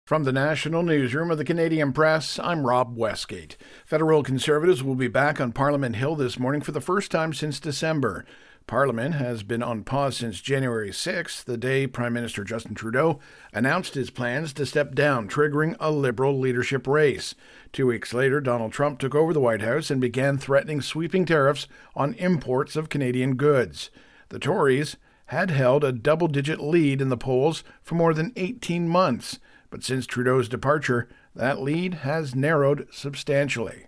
From the National Newsroom of the Canadian Press, I'm Rob Westgate. Federal Conservatives will be back on Parliament Hill this morning for the first time since December. Parliament has been on pause since January 6th, the day Prime Minister Justin Trudeau announced his plans to step down, triggering a Liberal leadership race. 2 weeks later, Donald Trump took over the White House and began threatening sweeping tariffs on imports of Canadian goods. The Tories had held a double-digit lead in the polls for more than 18 months. But since Trudeau's departure, that lead has narrowed substantially.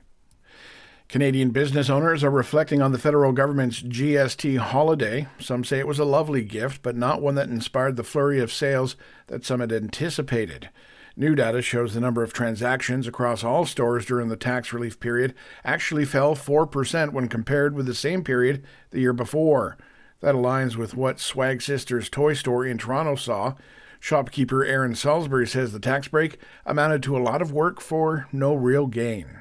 Canadian business owners are reflecting on the federal government's GST holiday. Some say it was a lovely gift, but not one that inspired the flurry of sales that some had anticipated. New data shows the number of transactions across all stores during the tax relief period actually fell 4% when compared with the same period the year before. That aligns with what Swag Sisters toy store in Toronto saw. Shopkeeper Aaron Salisbury says the tax break amounted to a lot of work for no real gain.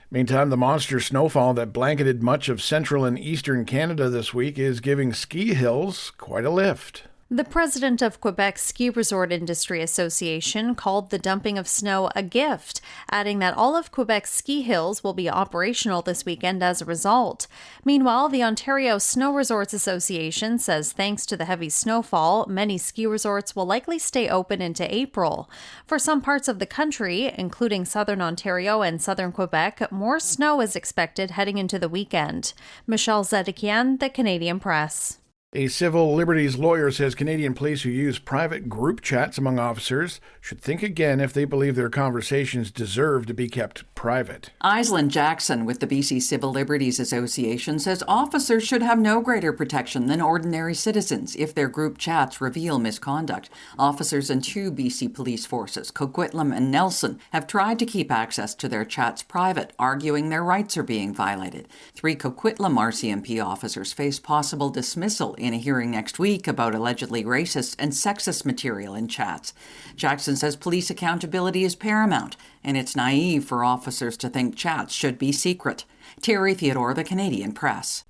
Meantime, the monster snowfall that blanketed much of central and eastern Canada this week is giving ski hills quite a lift. The president of Quebec's Ski Resort Industry Association called the dumping of snow a gift, adding that all of Quebec's ski hills will be operational this weekend as a result. Meanwhile, the Ontario Snow Resorts Association says thanks to the heavy snowfall, many ski resorts will likely stay open into April. For some parts of the country, including southern Ontario and southern Quebec, more snow is expected heading into the weekend. Michelle Zedekian, The Canadian Press. A civil liberties lawyer says Canadian police who use private group chats among officers should think again if they believe their conversations deserve to be kept private. Aislinn Jackson with the BC Civil Liberties Association says officers should have no greater protection than ordinary citizens if their group chats reveal misconduct. Officers in 2 BC police forces, Coquitlam and Nelson, have tried to keep access to their chats private, arguing their rights are being violated. 3 Coquitlam RCMP officers face possible dismissal in a hearing next week about allegedly racist and sexist material in chats. Jackson says police accountability is paramount, and it's naive for officers to think chats should be secret. Terry Theodore, The Canadian Press.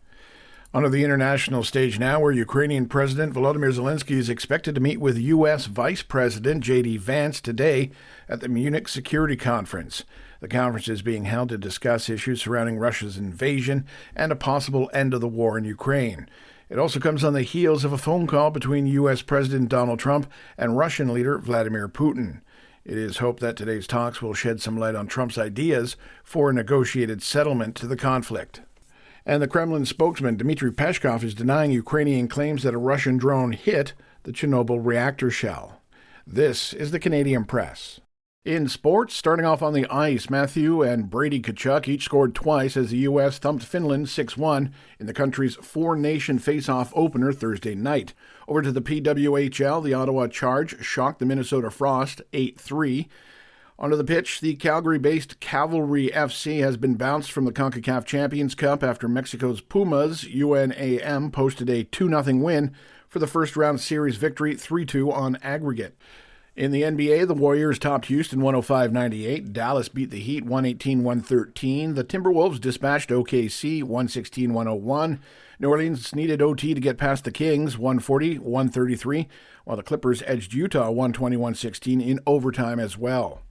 Onto the international stage now, where Ukrainian President Volodymyr Zelensky is expected to meet with U.S. Vice President J.D. Vance today at the Munich Security Conference. The conference is being held to discuss issues surrounding Russia's invasion and a possible end of the war in Ukraine. It also comes on the heels of a phone call between U.S. President Donald Trump and Russian leader Vladimir Putin. It is hoped that today's talks will shed some light on Trump's ideas for a negotiated settlement to the conflict. And the Kremlin spokesman Dmitry Peskov is denying Ukrainian claims that a Russian drone hit the Chernobyl reactor shell. This is the Canadian Press. In sports, starting off on the ice, Matthew and Brady Tkachuk each scored twice as the U.S. thumped Finland 6-1 in the country's 4-nation face-off opener Thursday night. Over to the PWHL, the Ottawa Charge shocked the Minnesota Frost 8-3. Onto the pitch, the Calgary-based Cavalry FC has been bounced from the CONCACAF Champions Cup after Mexico's Pumas, UNAM, posted a 2-0 win for the first-round series victory 3-2 on aggregate. In the NBA, the Warriors topped Houston 105-98. Dallas beat the Heat 118-113. The Timberwolves dispatched OKC 116-101. New Orleans needed OT to get past the Kings 140-133, while the Clippers edged Utah 120-116 in overtime as well.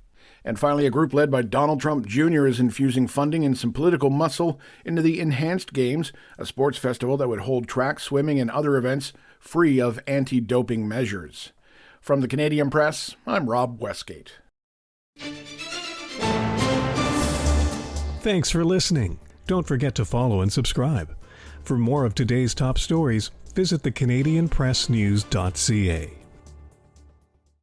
And finally, a group led by Donald Trump Jr. is infusing funding and some political muscle into the Enhanced Games, a sports festival that would hold track, swimming, and other events free of anti-doping measures. From the Canadian Press, I'm Rob Westgate. Thanks for listening. Don't forget to follow and subscribe. For more of today's top stories, visit thecanadianpressnews.ca.